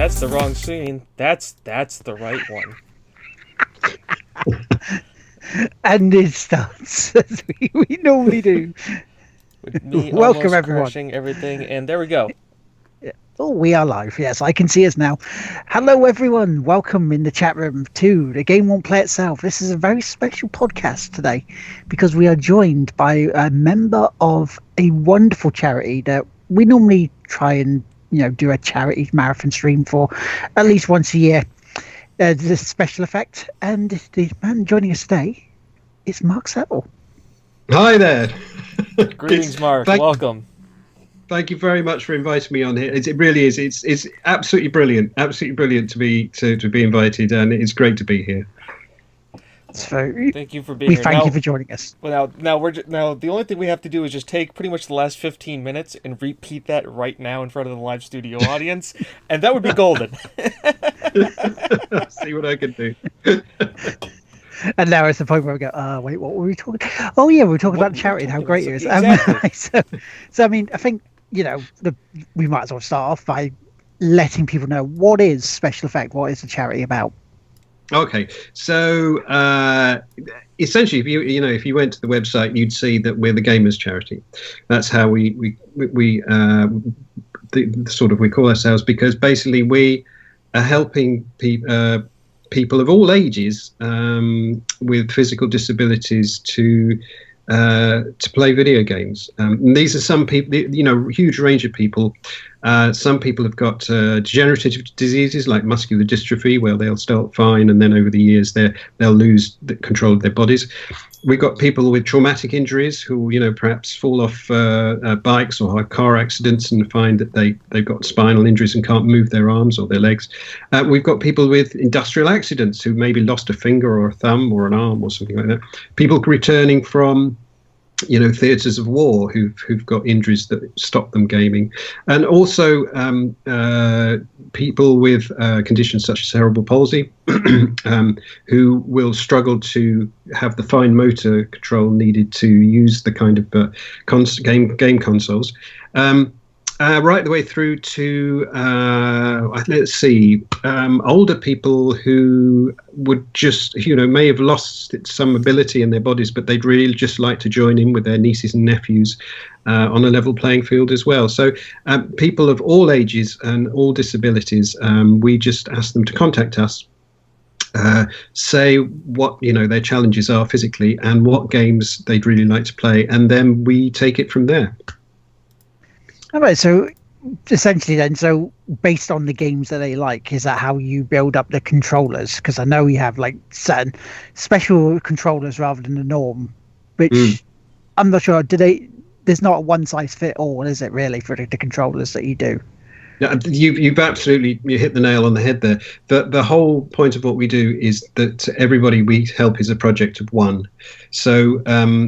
That's the wrong scene. That's the right one. And it starts as we normally do. With me Welcome, almost everyone. crashing everything, and there we go. Oh, we are live. Yes, I can see us now. Hello, everyone. Welcome in the chat room to The Game Won't Play Itself. This is a very special podcast today because we are joined by a member of a wonderful charity that we normally try and do a charity marathon stream for at least once a year. The special effect, and the man joining us today is Mark Saville. Hi there. Greetings, Mark. Welcome. Thank you very much for inviting me on here. It really is. It's absolutely brilliant. Absolutely brilliant to be invited, and it's great to be here. So thank you for being here. Thank you for joining us. Well, now the only thing we have to do is just take pretty much the last 15 minutes and repeat that right now in front of the live studio audience, and that would be golden. See what I can do. And now it's the point where we go, wait, what were we talking? Oh yeah, we were talking about charity and how great it is. Exactly. So I mean, I think we might as well start off by letting people know what is Special Effect, what is the charity about. Okay, so essentially, if you went to the website, you'd see that we're the Gamers Charity. That's how we call ourselves, because basically we are helping people of all ages with physical disabilities to play video games. And these are some people, huge range of people. Some people have got degenerative diseases like muscular dystrophy, where they'll start fine and then over the years they'll lose the control of their bodies. We've got people with traumatic injuries who, perhaps fall off bikes or have car accidents and find that they've got spinal injuries and can't move their arms or their legs. We've got people with industrial accidents who maybe lost a finger or a thumb or an arm or something like that. People returning from theatres of war who've got injuries that stop them gaming, and also people with conditions such as cerebral palsy who will struggle to have the fine motor control needed to use the kind of game consoles. Right the way through to older people who would just may have lost some ability in their bodies, but they'd really just like to join in with their nieces and nephews on a level playing field as well. So people of all ages and all disabilities, we just ask them to contact us, say what their challenges are physically and what games they'd really like to play, and then we take it from there. All right, so essentially then, based on the games that they like, is that how you build up the controllers? Because I know you have like certain special controllers rather than the norm, which I'm not sure, there's not a one size fit all, is it really, for the controllers that you do? Yeah, you've absolutely hit the nail on the head there. The whole point of what we do is that everybody we help is a project of one. So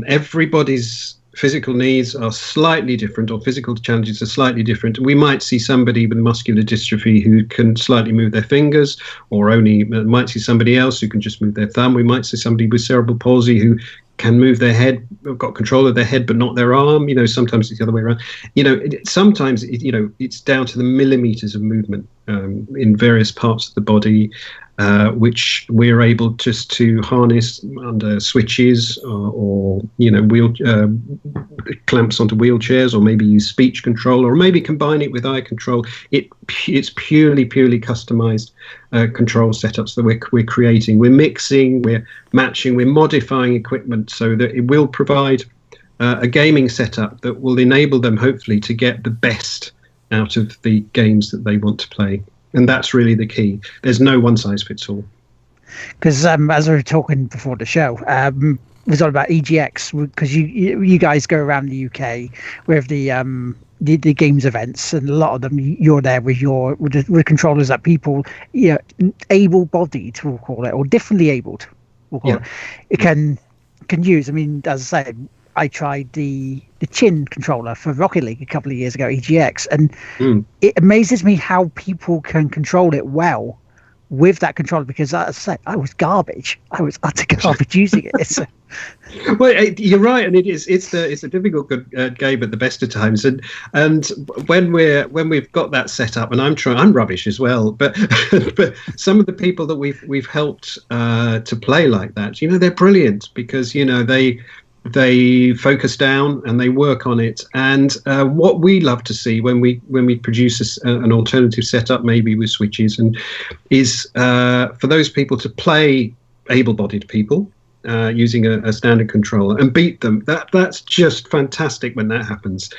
everybody's physical needs are slightly different, or physical challenges are slightly different. We might see somebody with muscular dystrophy who can slightly move their fingers, or only might see somebody else who can just move their thumb. We might see somebody with cerebral palsy who can move their head, got control of their head but not their arm. Sometimes it's the other way around. Sometimes it's down to the millimeters of movement in various parts of the body, which we're able just to harness under switches or wheel clamps onto wheelchairs, or maybe use speech control, or maybe combine it with eye control. It's purely customized control setups that we're creating. We're mixing, we're matching, we're modifying equipment so that it will provide a gaming setup that will enable them hopefully to get the best out of the games that they want to play. And that's really the key. There's no one size fits all. Because as we were talking before the show, it was all about EGX, because you guys go around the UK with the games events, and a lot of them you're there with with controllers that people able-bodied, we'll call it, or differently abled, we'll call it can use. I mean, as I said, I tried the chin controller for Rocket League a couple of years ago, EGX, and it amazes me how people can control it well with that controller, because as I say, I was garbage. I was utter garbage using it. So. Well, you're right, and it's a difficult game at the best of times, and when we've got that set up, and I'm rubbish as well, but but some of the people that we've helped to play like that, they're brilliant, because they focus down and they work on it. And what we love to see when we produce an alternative setup, maybe with switches, and is for those people to play able-bodied people using a standard controller and beat them. That's just fantastic when that happens.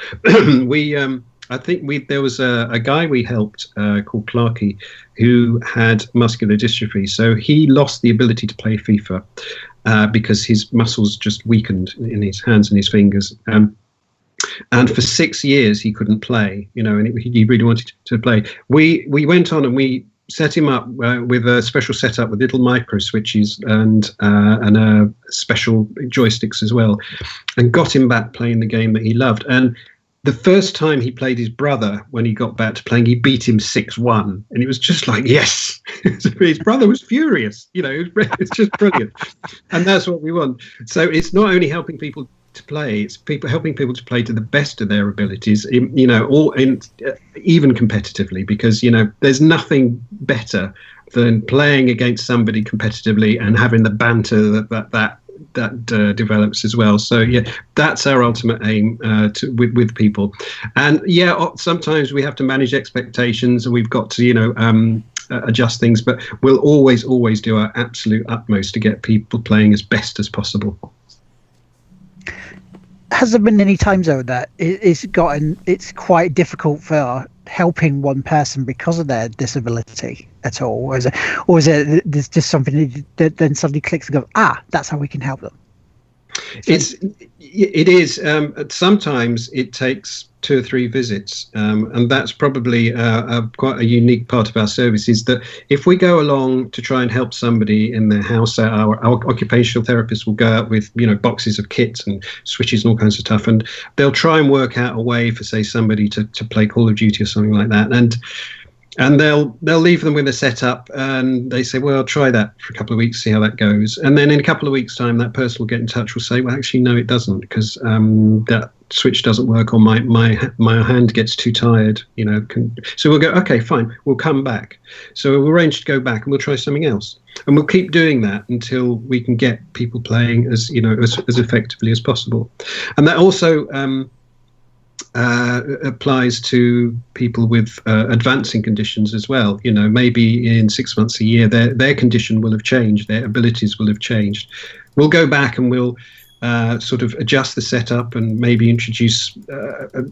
I think there was a guy we helped called Clarkey, who had muscular dystrophy, so he lost the ability to play FIFA because his muscles just weakened in his hands and his fingers. And for 6 years he couldn't play, and he really wanted to play. We went on and we set him up with a special setup with little micro switches and special joysticks as well, and got him back playing the game that he loved. And the first time he played his brother, when he got back to playing, he beat him 6-1, and it was just like, yes. His brother was furious. It's just brilliant, and that's what we want. So it's not only helping people to play, it's helping people to play to the best of their abilities, even competitively, because there's nothing better than playing against somebody competitively and having the banter that develops as well. So that's our ultimate aim with people. And sometimes we have to manage expectations, and we've got to adjust things, but we'll always do our absolute utmost to get people playing as best as possible. Has there been any times though that it's quite difficult for helping one person because of their disability at all, or is it there's just something that then suddenly clicks and goes, that's how we can help them? It is. Sometimes it takes 2 or 3 visits, and that's probably quite a unique part of our service, is that if we go along to try and help somebody in their house, our occupational therapists will go out with boxes of kits and switches and all kinds of stuff, and they'll try and work out a way for, say, somebody to play Call of Duty or something like that, and they'll leave them with a setup, and they say, well, I'll try that for a couple of weeks, see how that goes. And then in a couple of weeks' time, that person will get in touch, will say, well, actually, no, it doesn't, because that switch doesn't work, or my hand gets too tired. So we'll go, okay, fine, we'll come back. So we'll arrange to go back, and we'll try something else. And we'll keep doing that until we can get people playing as effectively as possible. And that also applies to people with advancing conditions as well. Maybe in 6 months, a year, their condition will have changed, their abilities will have changed. We'll go back and we'll sort of adjust the setup and maybe introduce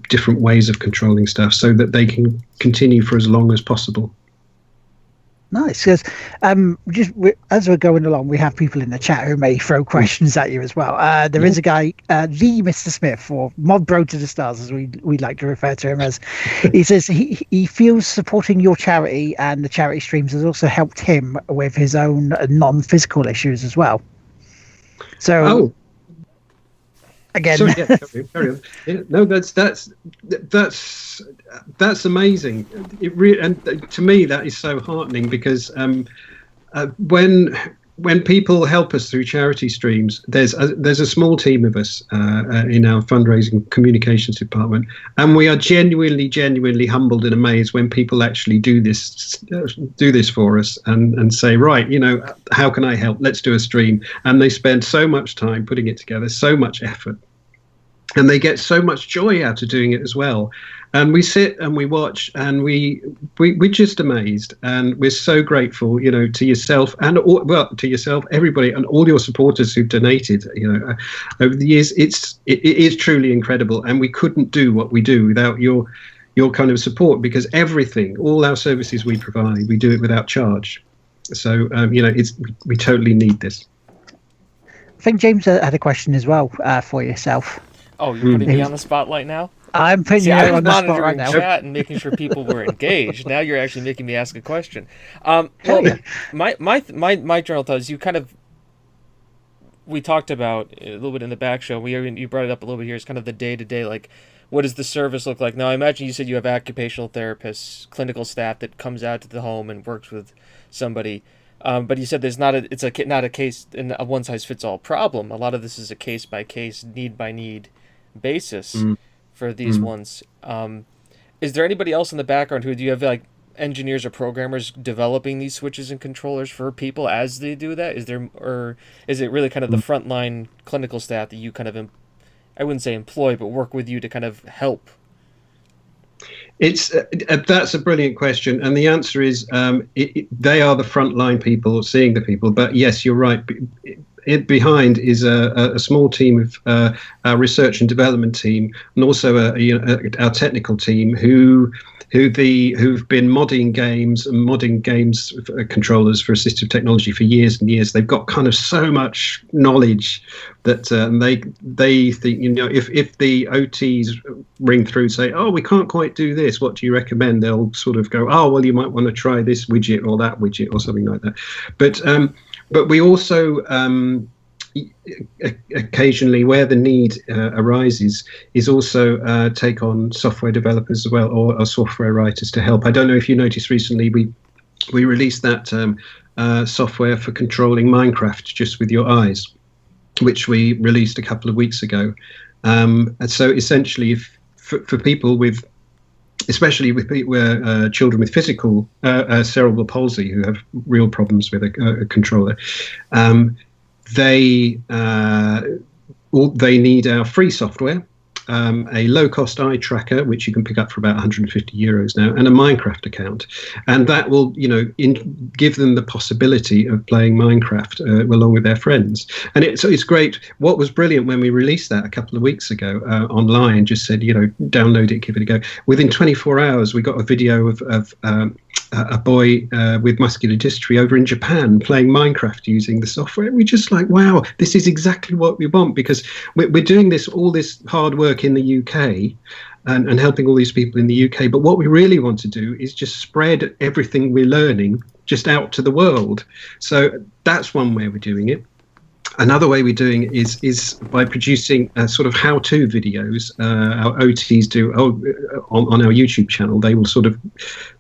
different ways of controlling stuff so that they can continue for as long as possible. Nice, because as we're going along, we have people in the chat who may throw questions at you as well. There is a guy, the Mr. Smith, or Mod Bro to the Stars, as we like to refer to him as. He says he feels supporting your charity and the charity streams has also helped him with his own non-physical issues as well. So, again, sorry, carry on. No, that's amazing. And to me, that is so heartening, because when people help us through charity streams, there's a small team of us in our fundraising communications department, and we are genuinely humbled and amazed when people actually do this for us and say, right, how can I help? Let's do a stream. And they spend so much time putting it together, so much effort, and they get so much joy out of doing it as well. And we sit and we watch, and we're just amazed, and we're so grateful, to yourself to yourself, everybody, and all your supporters who've donated, over the years. It is truly incredible, and we couldn't do what we do without your kind of support, because all our services we provide, we do it without charge. So we totally need this. I think James had a question as well for yourself. Oh, you're putting me on the spotlight now? I'm putting you on the spot right now. Chat and making sure people were engaged. Now you're actually making me ask a question. My general thought is we talked about a little bit in the back show. You brought it up a little bit here. It's kind of the day-to-day, like what does the service look like? Now, I imagine you said you have occupational therapists, clinical staff that comes out to the home and works with somebody. But you said it's not a case in a one size fits all problem. A lot of this is a case by case, need by need basis for these ones. Is there anybody else in the background do you have like engineers or programmers developing these switches and controllers for people as they do that? Or is it really kind of the frontline clinical staff that you kind of, I wouldn't say employ, but work with you to kind of help? It's that's a brilliant question, and the answer is they are the frontline people seeing the people. But yes, you're right. Behind is a small team of our research and development team, and also our technical team who've been modding games controllers for assistive technology for years and years. They've got kind of so much knowledge that they think, if the OTs ring through and say, oh, we can't quite do this, what do you recommend? They'll sort of go, oh, well, you might want to try this widget or that widget or something like that. But we also occasionally, where the need arises, is also take on software developers as well, or software writers to help. I don't know if you noticed recently, we released that software for controlling Minecraft just with your eyes, which we released a couple of weeks ago. And so essentially, for people with, especially with children with physical cerebral palsy who have real problems with a controller, they need our free software, a low-cost eye tracker, which you can pick up for about €150 now, and a Minecraft account, and that will, give them the possibility of playing Minecraft along with their friends. And it's great. What was brilliant when we released that a couple of weeks ago online, just said, download it, give it a go. Within 24 hours, we got a video of a boy with muscular dystrophy over in Japan playing Minecraft using the software. We're just like, wow, this is exactly what we want, because we're doing all this hard work in the UK and helping all these people in the UK. But what we really want to do is just spread everything we're learning just out to the world. So that's one way we're doing it. Another way we're doing it is by producing sort of how-to videos. Our OTs do on our YouTube channel. They will sort of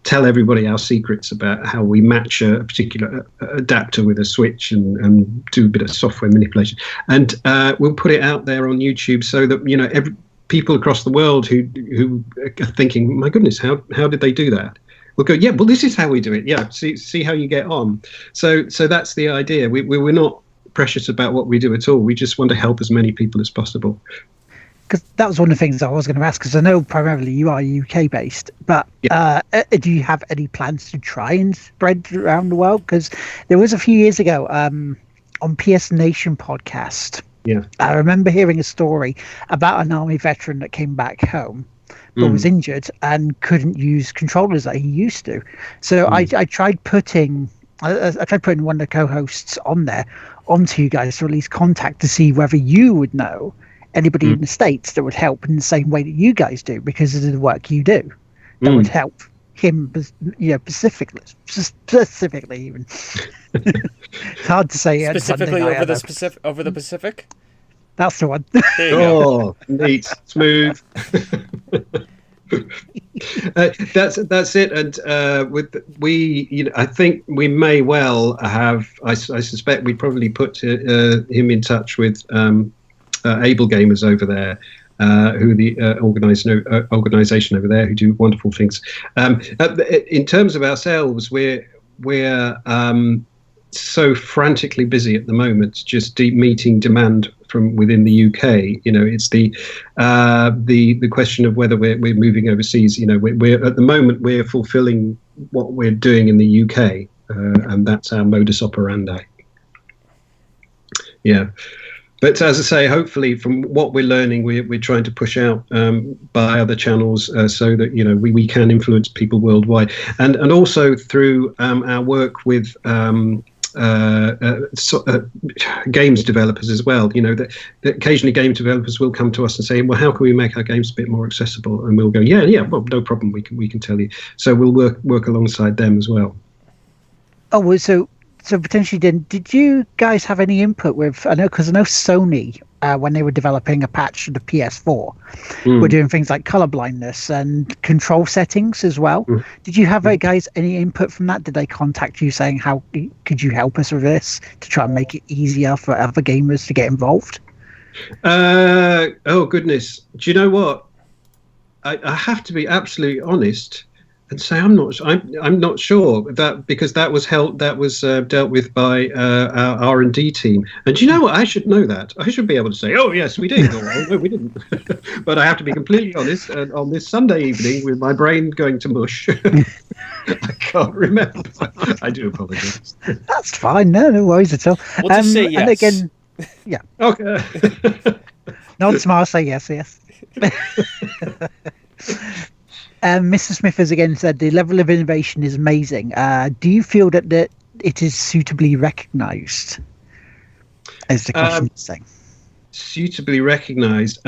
tell everybody our secrets about how we match a particular adapter with a switch and do a bit of software manipulation. And we'll put it out there on YouTube so that people across the world who are thinking, my goodness, how did they do that? We'll go, yeah, well, this is how we do it. Yeah, see how you get on. So that's the idea. We're not precious about what we do at all. We just want to help as many people as possible. Because that was one of the things I was going to ask, because I know primarily you are UK based, but do you have any plans to try and spread around the world? Because there was a few years ago on PS Nation podcast, I remember hearing a story about an army veteran that came back home but was injured and couldn't use controllers that he used to. So I tried putting one of the co-hosts onto you guys to release contact to see whether you would know anybody in the States that would help in the same way that you guys do, because of the work you do, that would help him, specifically even. It's hard to say. Specifically over the Pacific? That's the one. There you go. Neat, smooth. That's it. And I think we may well have. I suspect we probably put him in touch with Able Gamers over there, who the organisation over there, who do wonderful things. In terms of ourselves, we're so frantically busy at the moment, just meeting demand from within the UK. It's the question of whether we're moving overseas. We're at the moment we're fulfilling what we're doing in the UK, and that's our modus operandi. Yeah. But as I say, hopefully from what we're learning, we're trying to push out by other channels so that we can influence people worldwide, and also through our work with games developers as well. That occasionally game developers will come to us and say, well, how can we make our games a bit more accessible? And we'll go, well, no problem, we can tell you. So we'll work alongside them as well. Oh, well, so potentially then, did you guys have any input with, because I know Sony when they were developing a patch for the PS4, were doing things like color blindness and control settings as well. Did you have guys any input from that? Did they contact you saying how could you help us with this to try and make it easier for other gamers to get involved? Oh goodness, do you know what? I have to be absolutely honest and say I'm not sure that, because that was dealt with by our R&D team. And do you know what? I should know that. I should be able to say, oh yes, we did, or oh, no, we didn't. But I have to be completely honest. And on this Sunday evening, with my brain going to mush, I can't remember. I do apologise. That's fine. No worries at all. We'll just say yes. And again, yeah. Okay. Nod smile, say yes. Mr. Smith has again said the level of innovation is amazing. Do you feel that it is suitably recognised? Is the question saying? Suitably recognised.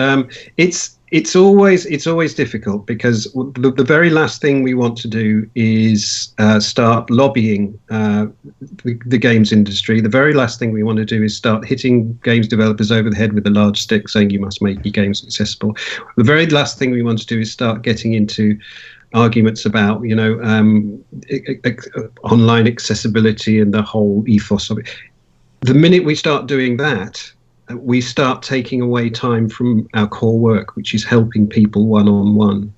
It's always difficult, because the very last thing we want to do is start lobbying the games industry. The very last thing we want to do is start hitting games developers over the head with a large stick saying you must make your games accessible. The very last thing we want to do is start getting into arguments about online accessibility and the whole ethos of it. The minute we start doing that, we start taking away time from our core work, which is helping people one-on-one,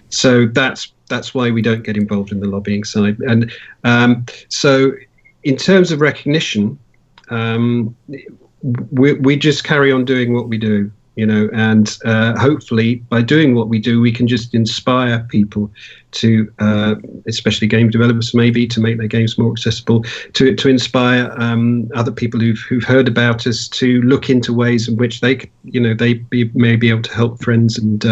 So that's why we don't get involved in the lobbying side. And so in terms of recognition, we just carry on doing what we do, and hopefully by doing what we do, we can just inspire people to, especially game developers maybe, to make their games more accessible, to inspire other people who've heard about us to look into ways in which they may be able to help friends and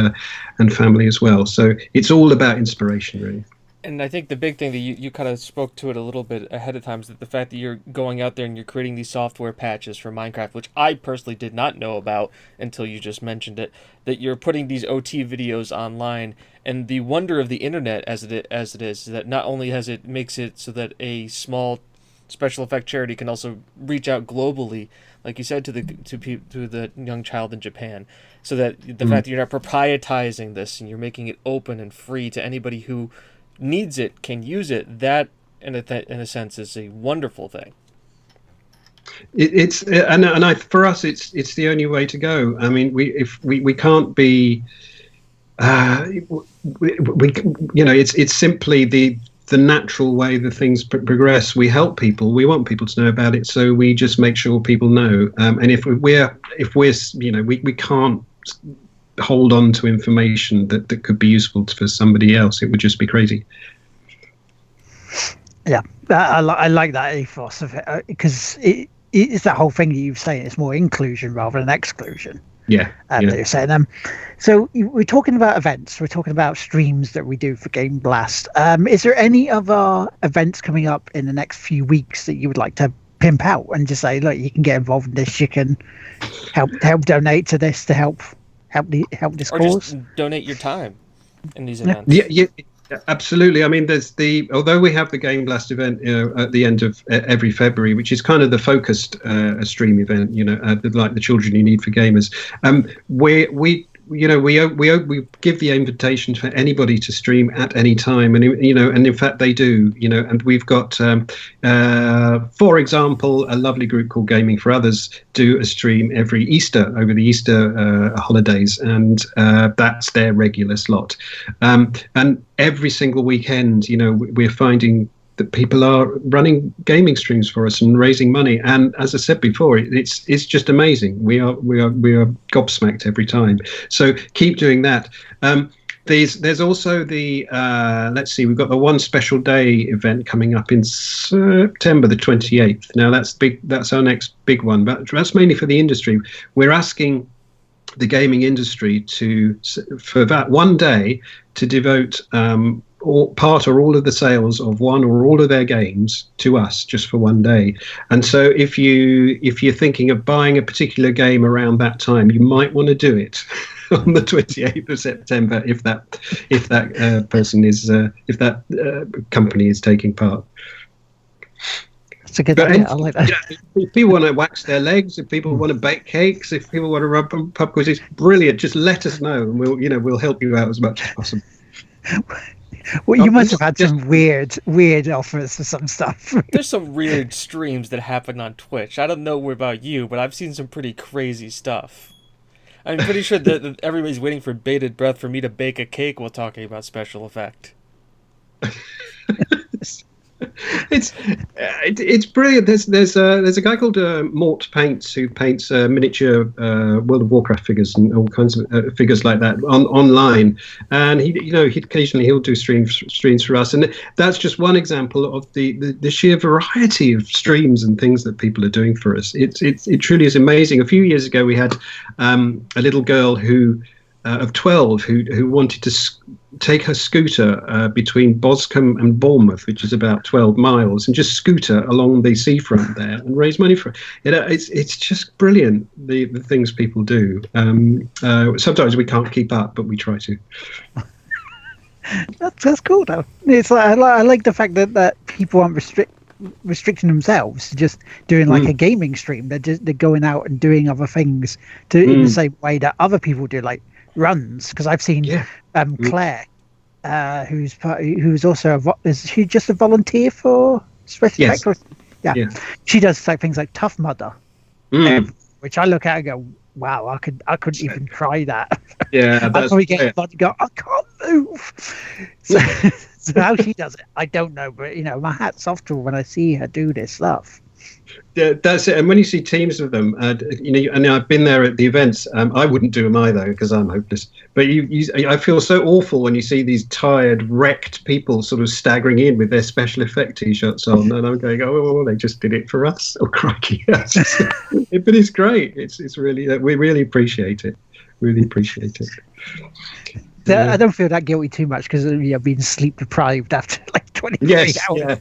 family as well. So it's all about inspiration, really. And I think the big thing that you kind of spoke to it a little bit ahead of time is that the fact that you're going out there and you're creating these software patches for Minecraft, which I personally did not know about until you just mentioned it, that you're putting these OT videos online, and the wonder of the internet as it is that not only makes it so that a small special effect charity can also reach out globally, like you said, to the young child in Japan, so that the fact that you're not proprietizing this and you're making it open and free to anybody who needs it, can use it, that in a sense is a wonderful thing. For us it's the only way to go. I mean, we can't be it's simply the natural way that things progress. We help people, we want people to know about it, so we just make sure people know, and if we're we can't hold on to information that could be useful for somebody else. It would just be crazy. Yeah, I like that ethos of it, because it's that whole thing that you've saying. It's more inclusion rather than exclusion. Yeah. That you're saying. So we're talking about events. We're talking about streams that we do for Game Blast. Is there any other events coming up in the next few weeks that you would like to pimp out and just say, look, you can get involved in this. You can help donate to this to help this or cause, just donate your time in these events. Yeah, absolutely. I mean, although we have the Game Blast event at the end of every February, which is kind of the focused stream event, like the Children You Need for Gamers, we give the invitation for anybody to stream at any time, and in fact they do, and we've got for example, a lovely group called Gaming for Others do a stream every Easter, over the Easter holidays, and that's their regular slot, and every single weekend we're finding that people are running gaming streams for us and raising money. And as I said before, it's just amazing. We are gobsmacked every time. So keep doing that. There's also the we've got the One Special Day event coming up in September the 28th. Now that's big. That's our next big one, but that's mainly for the industry. We're asking the gaming industry for that one day to devote part or all of the sales of one or all of their games to us, just for one day. And so if you're thinking of buying a particular game around that time, you might want to do it on the 28th of September if that company is taking part. That's a good idea. I like that. If people want to wax their legs, if people want to bake cakes, if people want to rub pub quiz, it's brilliant. Just let us know, and we'll help you out as much as possible. Well, you must have had some weird offers for some stuff. There's some weird streams that happen on Twitch. I don't know about you, but I've seen some pretty crazy stuff. I'm pretty sure that everybody's waiting for bated breath for me to bake a cake while talking about special effect. It's brilliant. There's a guy called Mort Paints who paints miniature World of Warcraft figures and all kinds of figures like that online, and he'll do streams for us, and that's just one example of the sheer variety of streams and things that people are doing for us. It truly is amazing. A few years ago, we had a little girl who of 12 who wanted to take her scooter between Boscombe and Bournemouth, which is about 12 miles, and just scooter along the seafront there and raise money for it. It's just brilliant, the things people do. Sometimes we can't keep up, but we try to. That's cool though. It's like, I like the fact that people aren't restricting themselves to just doing like a gaming stream. They're going out and doing other things in the same way that other people do, like runs. Because I've seen Claire, who's also is she just a volunteer for Special Effects? Yeah, she does like things like Tough Mudder, which I look at and go, wow, I couldn't even try that. Yeah, that's we get to go, I can't move. So how she does it, I don't know, but my hat's off to her when I see her do this stuff. Yeah, that's it. And when you see teams of them, and I've been there at the events. I wouldn't do them either because I'm hopeless. But I feel so awful when you see these tired, wrecked people sort of staggering in with their special effect t-shirts on, and I'm going, oh, well, they just did it for us. Oh, crikey! But it's great. It's really we really appreciate it. Really appreciate it. I don't feel that guilty too much because I've been sleep deprived after like 23 hours. Yeah.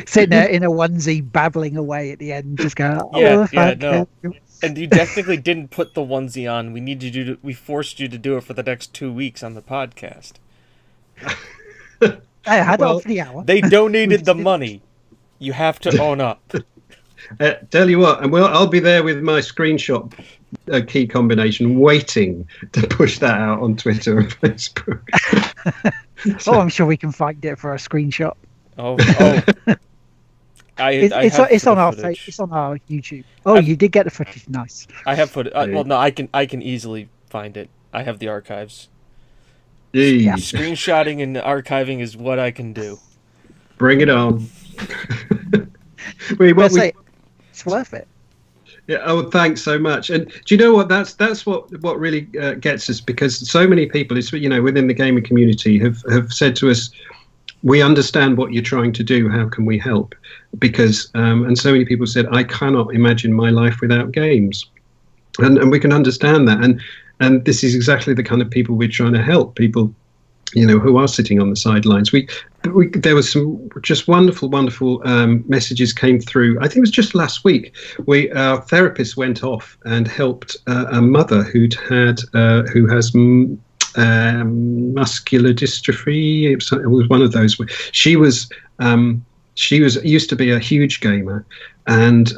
Sitting there in a onesie, babbling away at the end, just going, no. And you technically didn't put the onesie on. We forced you to do it for the next 2 weeks on the podcast. I had it on for the hour. They donated the money. You have to own up. Tell you what, and I'll be there with my screenshot key combination, waiting to push that out on Twitter and Facebook. I'm sure we can find it for a screenshot. It's on our YouTube. You did get the footage. Nice. I have footage. I can easily find it. I have the archives. Yeah. Screenshotting and archiving is what I can do. Bring it on. It's worth it. Yeah. Oh, thanks so much. And do you know what? That's what really gets us, because so many people, within the gaming community, have said to us, we understand what you're trying to do. How can we help? Because and so many people said, I cannot imagine my life without games, and we can understand that. And this is exactly the kind of people we're trying to help. People, who are sitting on the sidelines. There was some just wonderful messages came through. I think it was just last week. Our therapist went off and helped a mother who has muscular dystrophy. It was one of those. She used to be a huge gamer, and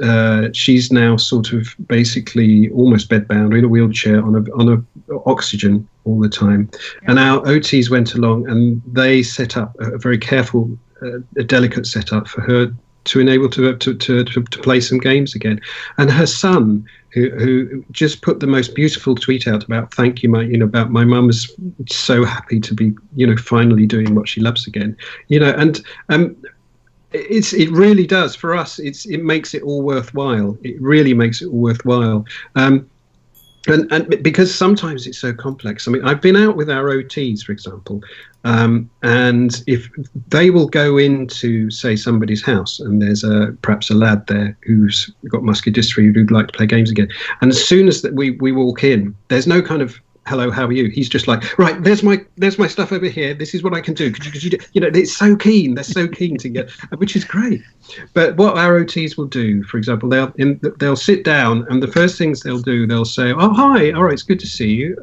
she's now sort of basically almost bedbound in a wheelchair on a oxygen all the time. And our OTs went along and they set up a very careful, a delicate setup for her to enable to play some games again. And her son, who just put the most beautiful tweet out about thank you, about my mum is so happy to be, finally doing what she loves again, and it really does for us. It makes it all worthwhile. It really makes it all worthwhile. And because sometimes it's so complex. I mean, I've been out with our OTs, for example, and if they will go into, say, somebody's house, and there's perhaps a lad there who's got muscular dystrophy who'd like to play games again, and as soon as we walk in, there's no kind of hello, how are you? He's just like, right, there's my stuff over here. This is what I can do. Could you do? You know, it's so keen. They're so keen to get, which is great. But what our OTs will do, for example, they'll sit down, and the first things they'll do, they'll say, oh, hi, all right, it's good to see you.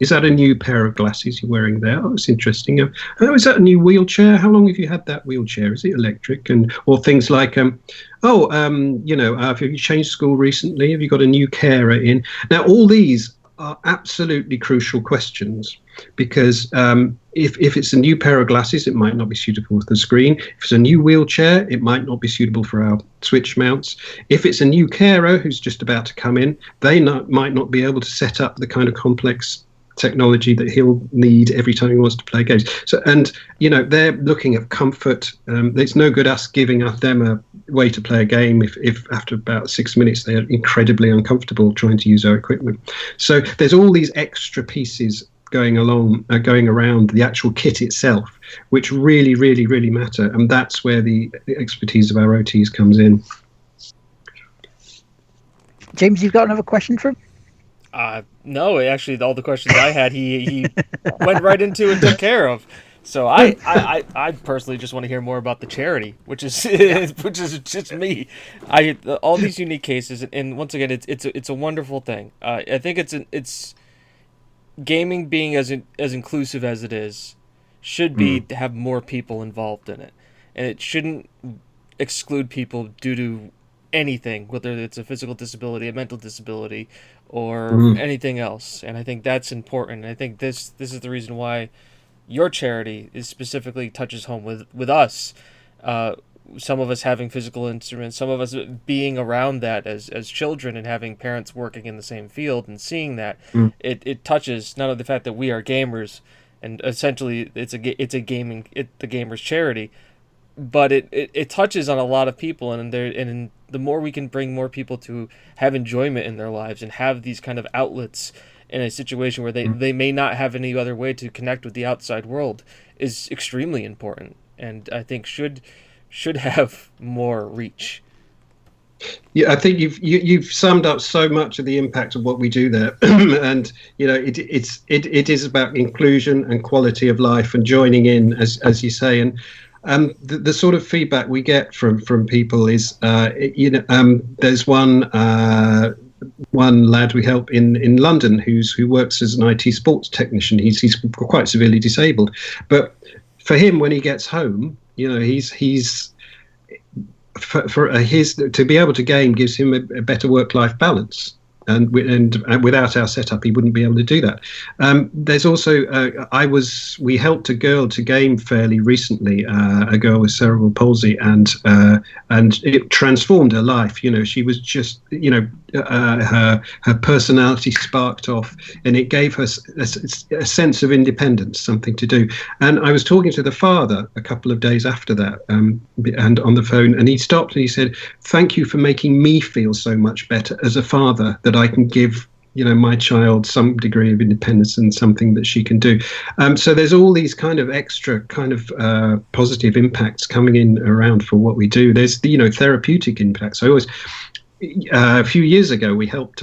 Is that a new pair of glasses you're wearing there? Oh, it's interesting. Oh, is that a new wheelchair? How long have you had that wheelchair? Is it electric? Or things like, you know, have you changed school recently? Have you got a new carer in? Now, all these are absolutely crucial questions, because if it's a new pair of glasses, it might not be suitable for the screen. If it's a new wheelchair, it might not be suitable for our switch mounts. If it's a new carer who's just about to come in, they might not be able to set up the kind of complex technology that he'll need every time he wants to play games. So, and you know, they're looking at comfort. It's no good us giving them a way to play a game if after about 6 minutes they're incredibly uncomfortable trying to use our equipment. So there's all these extra pieces going around the actual kit itself, which really, really, really matter, and that's where the expertise of our OTs comes in. James, you've got another question for him? No, actually, all the questions I had, he went right into and took care of. So I personally just want to hear more about the charity, which is just me. All these unique cases, and once again, it's a wonderful thing. I think it's gaming being as inclusive as it is should be to have more people involved in it, and it shouldn't exclude people due to anything, whether it's a physical disability, a mental disability, or anything else. And I think that's important. I think this is the reason why your charity is specifically touches home with us. Some of us having physical instruments, some of us being around that as children and having parents working in the same field and seeing that it touches not only the fact that we are gamers and essentially it's the gamers charity, but it touches on a lot of people, and the more we can bring more people to have enjoyment in their lives and have these kind of outlets in a situation where they may not have any other way to connect with the outside world is extremely important, and I think should have more reach. Yeah, I think you've summed up so much of the impact of what we do there, and you know it is about inclusion and quality of life and joining in, as you say, and the sort of feedback we get from people is there's one lad we help in London who works as an IT sports technician. He's quite severely disabled, but for him, when he gets home, you know, he's for his to be able to game gives him a better work-life balance. And without our setup, he wouldn't be able to do that. There's also we helped a girl to game fairly recently, a girl with cerebral palsy, and it transformed her life. You know, she was just, you know, her personality sparked off, and it gave her a sense of independence, something to do. And I was talking to the father a couple of days after that, and on the phone, and he stopped and he said, "Thank you for making me feel so much better as a father that I can give, you know, my child some degree of independence and something that she can do." So there's all these kind of extra kind of positive impacts coming in around for what we do. There's the, you know, therapeutic impacts. I always, a few years ago, we helped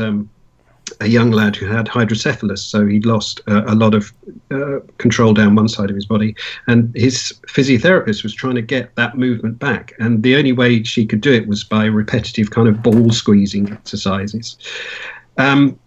a young lad who had hydrocephalus, so he'd lost a lot of control down one side of his body, and his physiotherapist was trying to get that movement back, and the only way she could do it was by repetitive kind of ball squeezing exercises.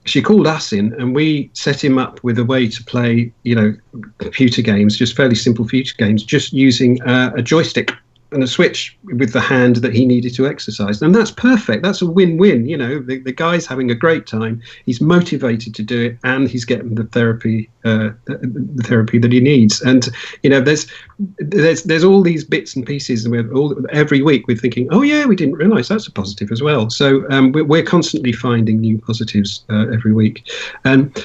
She called us in, and we set him up with a way to play, you know, computer games, just fairly simple computer games, just using a joystick and a switch with the hand that he needed to exercise. And that's perfect. That's a win-win. You know, the guy's having a great time. He's motivated to do it, and he's getting the therapy that he needs. And you know, there's all these bits and pieces, and every week we're thinking, oh yeah, we didn't realise that's a positive as well. So we're constantly finding new positives every week, and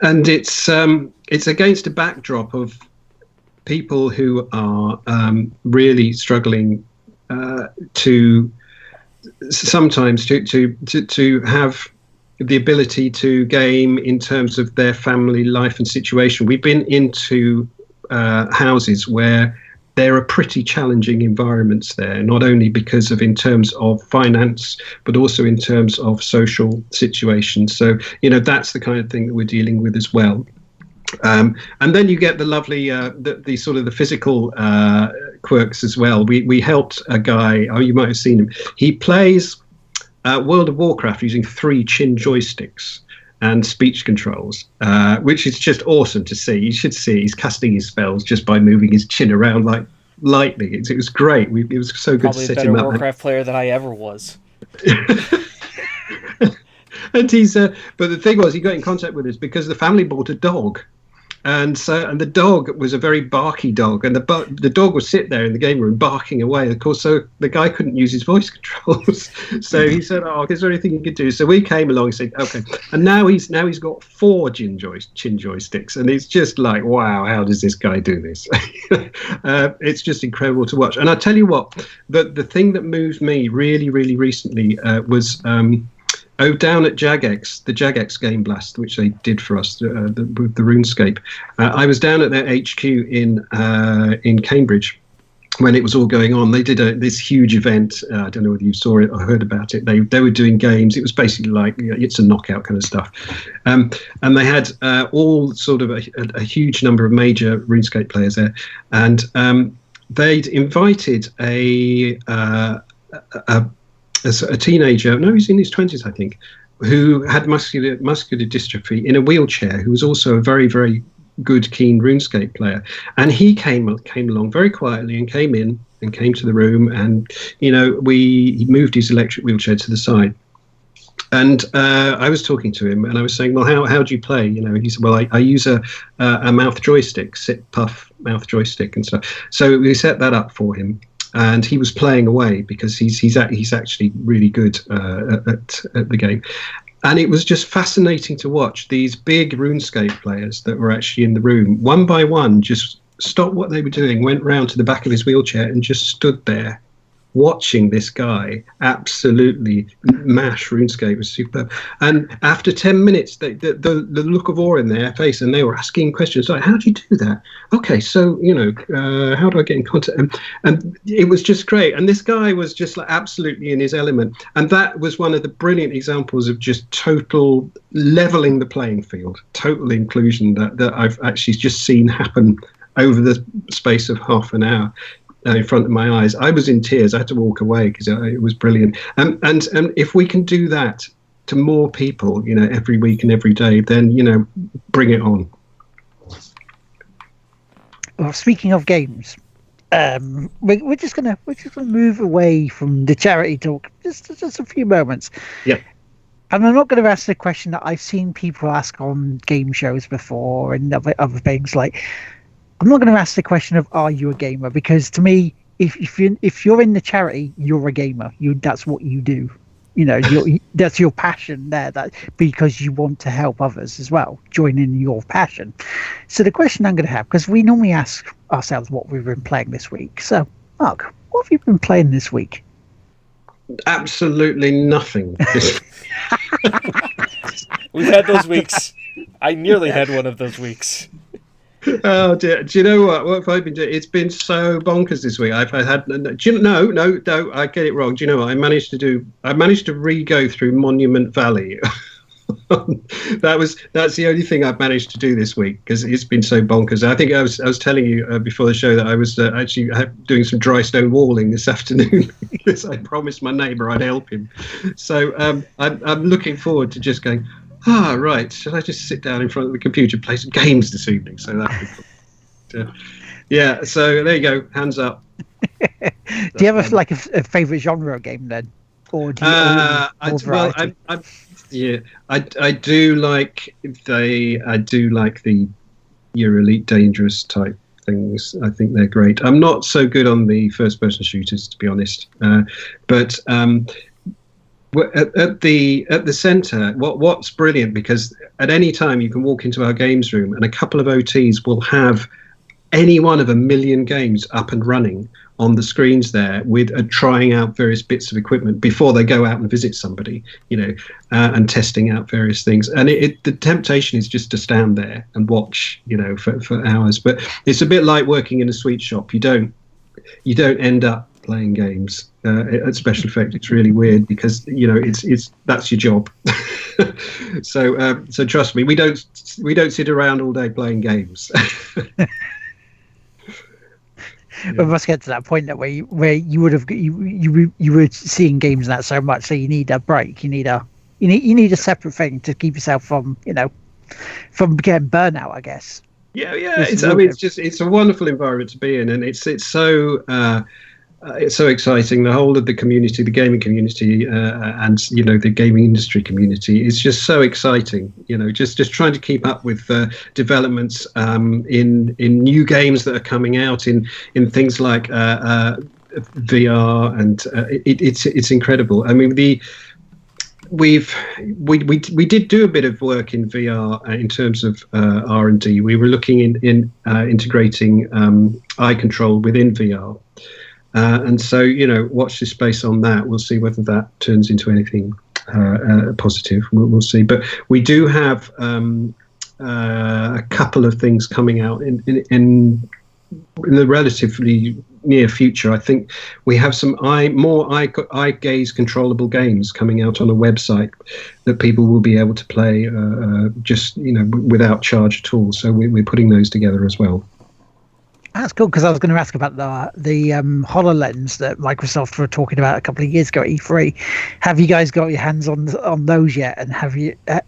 it's against a backdrop of people who are really struggling to sometimes to have the ability to game in terms of their family life and situation. We've been into houses where there are pretty challenging environments there, not only because of in terms of finance, but also in terms of social situations. So, that's the kind of thing that we're dealing with as well. And then you get the lovely, the sort of the physical quirks as well. We helped a guy, you might have seen him. He plays World of Warcraft using 3 chin joysticks and speech controls, which is just awesome to see. You should see he's casting his spells just by moving his chin around like lightning. It was great. It was so good Probably to set a better him up. Warcraft player than I ever was. And he's but the thing was, he got in contact with us because the family bought a dog. And the dog was a very barky dog, and the dog would sit there in the game room barking away. Of course, so the guy couldn't use his voice controls. So he said, "Oh, is there anything you could do?" So we came along and said, "Okay." And now he's got 4 chin joysticks, and it's just like, wow, how does this guy do this? It's just incredible to watch. And I tell you what, the thing that moved me really, really recently was. Down at Jagex, the Jagex Game Blast, which they did for us with the RuneScape. I was down at their HQ in Cambridge when it was all going on. They did this huge event. I don't know whether you saw it or heard about it. They were doing games. It was basically like it's a knockout kind of stuff. And they had all sort of a huge number of major RuneScape players there. And they'd invited a teenager, no, he's in his 20s, I think, who had muscular dystrophy in a wheelchair, who was also a very, very good, keen RuneScape player. And he came along very quietly and came to the room, and, he moved his electric wheelchair to the side. And I was talking to him, and I was saying, well, how do you play? And he said, well, I use a mouth joystick, sit, puff, mouth joystick and stuff. So we set that up for him. And he was playing away because he's actually really good at the game. And it was just fascinating to watch these big RuneScape players that were actually in the room, one by one, just stopped what they were doing, went round to the back of his wheelchair and just stood there watching this guy absolutely mash RuneScape. Was superb. And after 10 minutes, the look of awe in their face, and they were asking questions like, how do you do that? Okay, so, how do I get in contact? And it was just great. And this guy was just like absolutely in his element. And that was one of the brilliant examples of just total leveling the playing field, total inclusion that I've actually just seen happen over the space of half an hour. In front of my eyes. I was in tears. I had to walk away because it was brilliant. And if we can do that to more people, every week and every day, then, bring it on. Well, speaking of games, we're just gonna move away from the charity talk just a few moments. Yeah. And I'm not going to ask the question that I've seen people ask on game shows before and other things like. I'm not going to ask the question of are you a gamer, because to me, if you're in the charity, you're a gamer. That's what you do. That's your passion there. That because you want to help others as well. Join in your passion. So the question I'm going to have, because we normally ask ourselves what we've been playing this week. So Mark, what have you been playing this week? Absolutely nothing. We've had those weeks. I nearly had one of those weeks. Oh dear! Do you know what? What have I been doing? It's been so bonkers this week. I get it wrong. Do you know what I managed to do? I managed to re-go through Monument Valley. That's the only thing I've managed to do this week because it's been so bonkers. I think I was telling you before the show that I was actually doing some dry stone walling this afternoon because I promised my neighbour I'd help him. So I'm looking forward to just going. Right. Should I just sit down in front of the computer and play some games this evening? So that'd be cool. Yeah. So there you go. Hands up. Do you have a favourite genre of game then, or do you I do like the your Elite Dangerous type things. I think they're great. I'm not so good on the first-person shooters, to be honest, but. At the centre, what's brilliant, because at any time you can walk into our games room and a couple of OTs will have any one of 1 million games up and running on the screens there with trying out various bits of equipment before they go out and visit somebody, and testing out various things. And the temptation is just to stand there and watch, for hours. But it's a bit like working in a sweet shop. You don't you don't end up playing games at special effect. It's really weird because it's that's your job. So trust me, we don't sit around all day playing games. We must get to that point that where you would have you were seeing games and that so much, so you need a break. You need a separate thing to keep yourself from getting burnout, I guess. Yeah. It's a wonderful environment to be in, and it's so exciting. The whole of the community, the gaming community, and the gaming industry community is just so exciting. Just trying to keep up with developments in new games that are coming out in things like VR, and it's incredible. I mean, we did do a bit of work in VR in terms of R&D. We were looking in integrating eye control within VR. And so, watch this space on that. We'll see whether that turns into anything positive. We'll see. But we do have a couple of things coming out in the relatively near future. I think we have some eye gaze controllable games coming out on a website that people will be able to play just without charge at all. So we're putting those together as well. That's cool, because I was going to ask about the HoloLens that Microsoft were talking about a couple of years ago at E3. Have you guys got your hands on those yet? And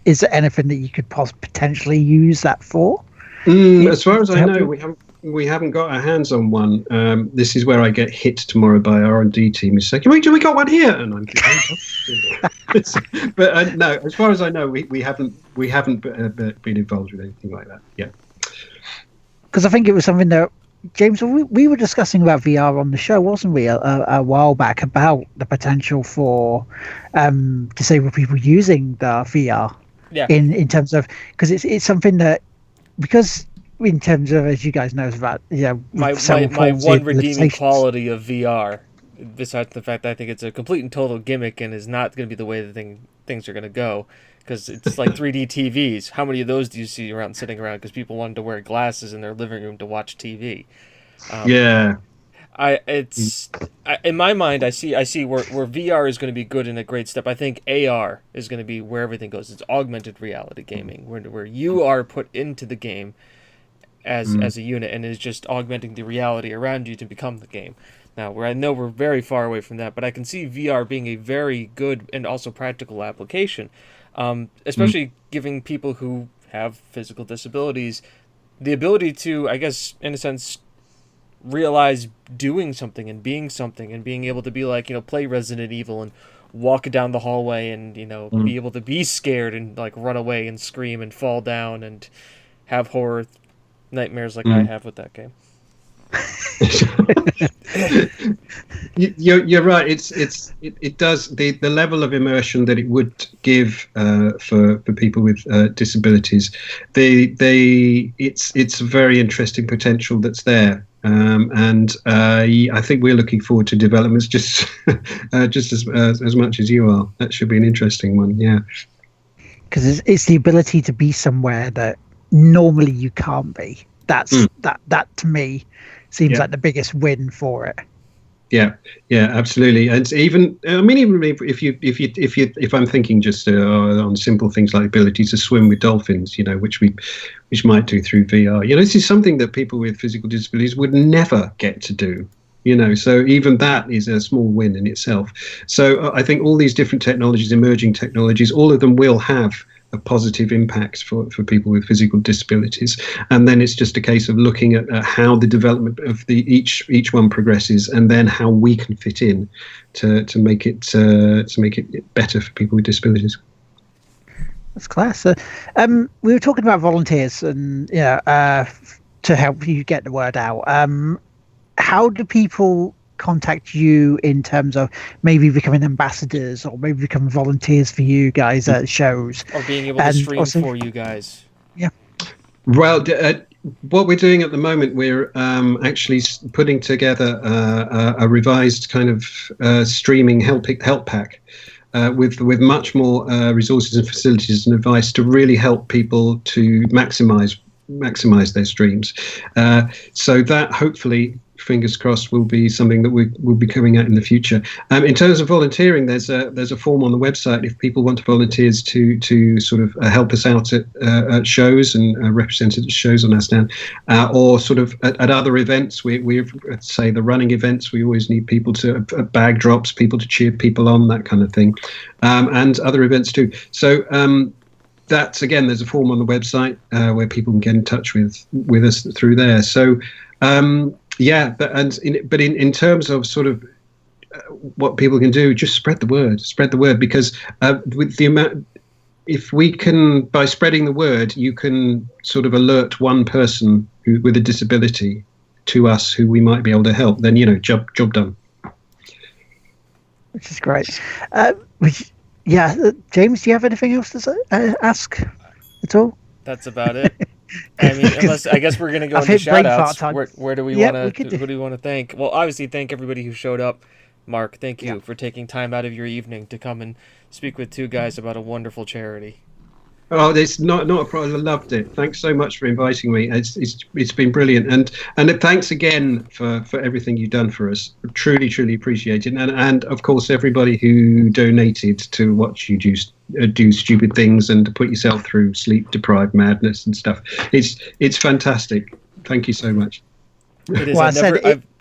is there anything that you could potentially use that for? As far as I know, we haven't got our hands on one. This is where I get hit tomorrow by our R&D team. Who's saying, we got one here, and I'm thinking, but no. As far as I know, we haven't been involved with anything like that yet. Because I think it was something that, James, we were discussing about VR on the show, wasn't we, a while back, about the potential for disabled people using the VR in terms of, because it's something that, because in terms of, as you guys know, about my one redeeming quality of VR, besides the fact that I think it's a complete and total gimmick and is not going to be the way that things are going to go. Because it's like 3D TVs. How many of those do you see sitting around? Because people wanted to wear glasses in their living room to watch TV. In my mind, I see where VR is going to be good and a great step. I think AR is going to be where everything goes. It's augmented reality gaming, where you are put into the game as a unit and is just augmenting the reality around you to become the game. Now, where I know we're very far away from that, but I can see VR being a very good and also practical application. Especially giving people who have physical disabilities the ability to, I guess, in a sense, realize doing something and being able to be like, play Resident Evil and walk down the hallway and, be able to be scared and like run away and scream and fall down and have horror nightmares like I have with that game. You're right. It does the level of immersion that it would give for people with disabilities. It's a very interesting potential that's there, and I think we're looking forward to developments just as much as you are. That should be an interesting one. Yeah, because it's the ability to be somewhere that normally you can't be. That to me seems like the biggest win for it. Yeah, absolutely. And even if I'm thinking just on simple things like ability to swim with dolphins, which might do through VR. This is something that people with physical disabilities would never get to do. So even that is a small win in itself. So I think all these different technologies, emerging technologies, all of them will have a positive impact for people with physical disabilities, and then it's just a case of looking at how the development of each one progresses, and then how we can fit in to make it better for people with disabilities. That's class. We were talking about volunteers and to help you get the word out. How do people contact you in terms of maybe becoming ambassadors or maybe becoming volunteers for you guys at shows, or being able to stream for you guys? Well, what we're doing at the moment, we're actually putting together a revised kind of streaming help pack with much more resources and facilities and advice to really help people to maximize their streams. So that hopefully fingers crossed, will be something that we'll be coming at in the future. In terms of volunteering, there's a form on the website if people want to volunteer to sort of help us out at shows and represent at shows on our stand, or sort of at other events. We've say the running events. We always need people to bag drops, people to cheer people on, that kind of thing, and other events too. So. That's again. There's a form on the website where people can get in touch with us through there. So, but in terms of sort of what people can do, just spread the word. Because with the amount, if we can, by spreading the word, you can sort of alert one person with a disability to us who we might be able to help. Then job done. Which is great. Yeah, James, do you have anything else to say, ask at all? That's about it. I mean, unless I guess we're gonna go into shout-outs. Where do we want to? Who do we want to thank? Well, obviously, thank everybody who showed up. Mark, thank you for taking time out of your evening to come and speak with two guys about a wonderful charity. Oh, it's not a problem. I loved it. Thanks so much for inviting me. It's been brilliant, and thanks again for everything you've done for us. Truly appreciate it, and of course everybody who donated to watch you do stupid things and to put yourself through sleep deprived madness and stuff. It's fantastic. Thank you so much. It is. Well,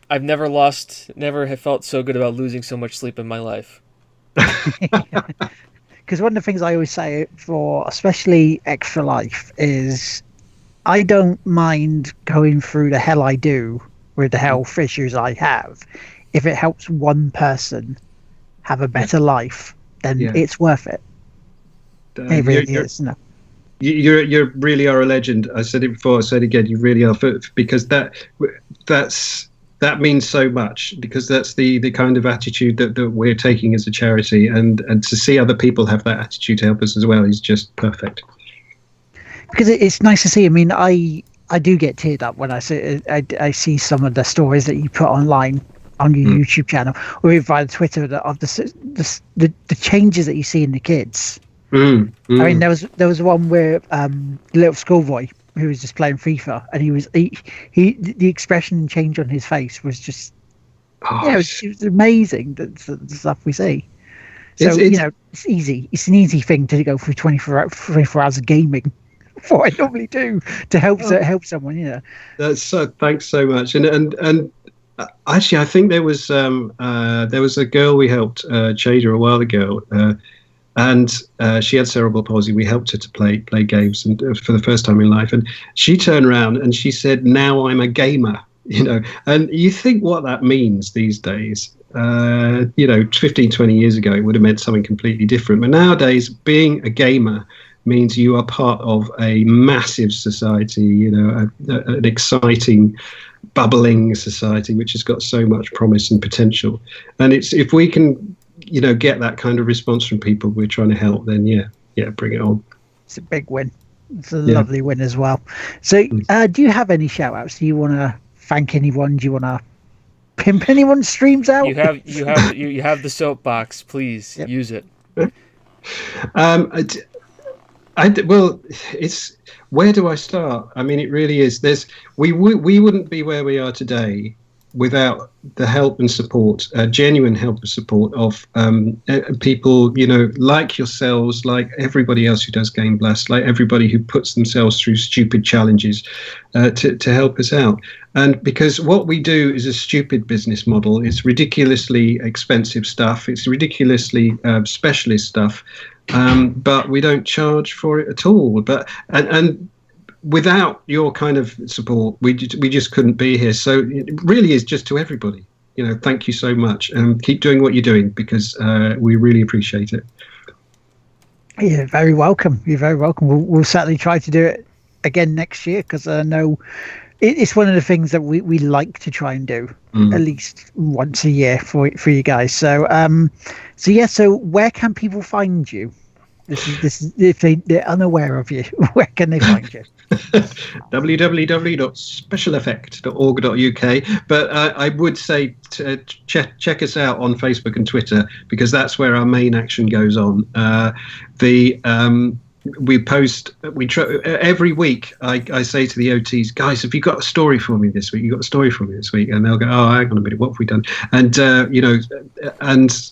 I've never have felt so good about losing so much sleep in my life. Because one of the things I always say for especially Extra Life is I don't mind going through the hell I do with the health issues I have. If it helps one person have a better life, then it's worth it. It really is. No. You really are a legend. I said it before, I said it again, you really are, because that means so much, because that's the kind of attitude that we're taking as a charity, and to see other people have that attitude to help us as well is just perfect. Because it's nice to see. I mean, I do get teared up when I see some of the stories that you put online on your YouTube channel or even via Twitter of the changes that you see in the kids. I mean, there was one where the little schoolboy who was just playing FIFA, and the expression and change on his face was just it was amazing, the stuff we see. So it's easy. It's an easy thing to go through 24 hours of gaming. What I normally do to help someone. That's thanks so much. And actually, I think there was a girl we helped, Chada, a while ago. And she had cerebral palsy. We helped her to play games, and for the first time in life. And she turned around and she said, "Now I'm a gamer." And you think what that means these days. 15, 20 years ago, it would have meant something completely different. But nowadays, being a gamer means you are part of a massive society. An exciting, bubbling society which has got so much promise and potential. And if we can get that kind of response from people we're trying to help, then bring it on. It's a big win. It's a lovely win as well. So do you have any shout outs? Do you want to thank anyone? Do you want to pimp anyone's streams out? You have the soapbox, please. Use it. Well, it's, where do I start? I mean, it really is. We wouldn't be where we are today without the help and support, genuine help and support of people, like yourselves, like everybody else who does Game Blast, like everybody who puts themselves through stupid challenges to help us out. And because what we do is a stupid business model, it's ridiculously expensive stuff, it's ridiculously specialist stuff, but we don't charge for it at all. And without your kind of support, we just couldn't be here. So it really is just to everybody. Thank you so much, and keep doing what you're doing, because we really appreciate it. You're very welcome. You're very welcome. We'll certainly try to do it again next year, because I know it's one of the things that we like to try and do at least once a year for you guys. So so where can people find you? This is if they're unaware of you, where can they find you? www.specialeffect.org.uk. But I would say check us out on Facebook and Twitter, because that's where our main action goes on. we post. Every week. I say to the OTs, guys, have you got a story for me this week? You got a story for me this week? And they'll go, oh, hang on a minute, what have we done? And and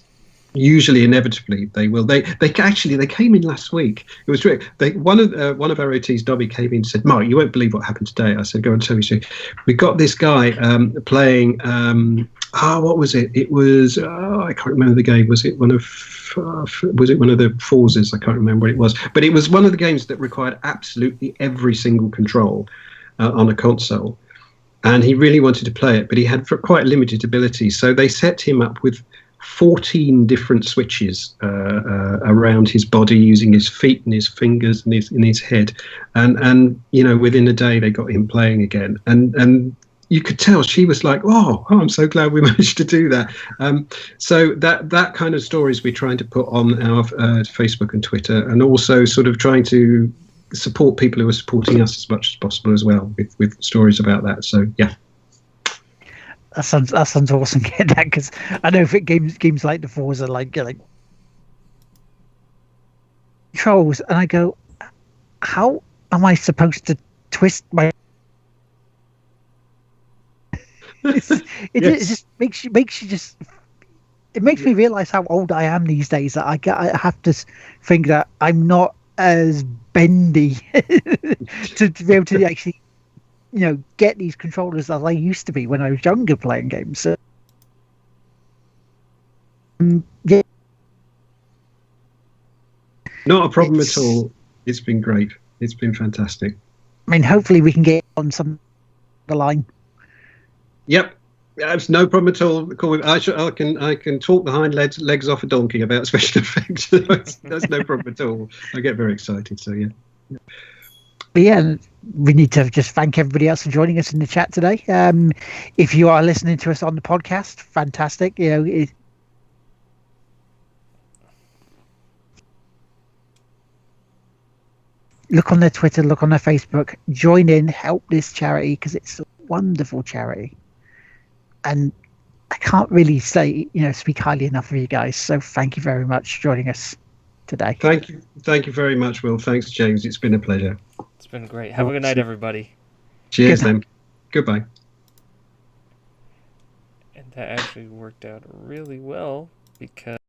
usually, inevitably, they will. They came in last week. It was great. One of our OTs, Dobby, came in and said, Mark, you won't believe what happened today. I said, go and tell me. So we got this guy playing. What was it? It was I can't remember the game. Was it one of the Forces? I can't remember what it was. But it was one of the games that required absolutely every single control on a console. And he really wanted to play it, but he had quite limited ability. So they set him up with 14 different switches around his body, using his feet and his fingers and his head, and within a day they got him playing again, and you could tell she was like, oh, I'm so glad we managed to do that. So that kind of stories we're trying to put on our Facebook and Twitter, and also sort of trying to support people who are supporting us as much as possible as well with stories about that. So yeah. That sounds awesome. Get that, because I know for games like the Forza, like controls, and I go, how am I supposed to twist my? It just makes you just. It makes me realize how old I am these days. That I have to think that I'm not as bendy to be able to actually, get these controllers as I used to be when I was younger playing games. So, yeah. Not a problem at all. It's been great. It's been fantastic. I mean, hopefully we can get on some the line. Yep. That's no problem at all. I can talk the hind legs off a donkey about special effects. That's no problem at all. I get very excited. So yeah. But yeah, we need to just thank everybody else for joining us in the chat today. If you are listening to us on the podcast, fantastic. Look on their Twitter, look on their Facebook, join in, help this charity, because it's a wonderful charity. And I can't really say, speak highly enough of you guys. So thank you very much for joining us today. Thank you very much, Will. Thanks, James. It's been a pleasure. It's been great. Have a good night, everybody. Cheers, then. Goodbye. And that actually worked out really well because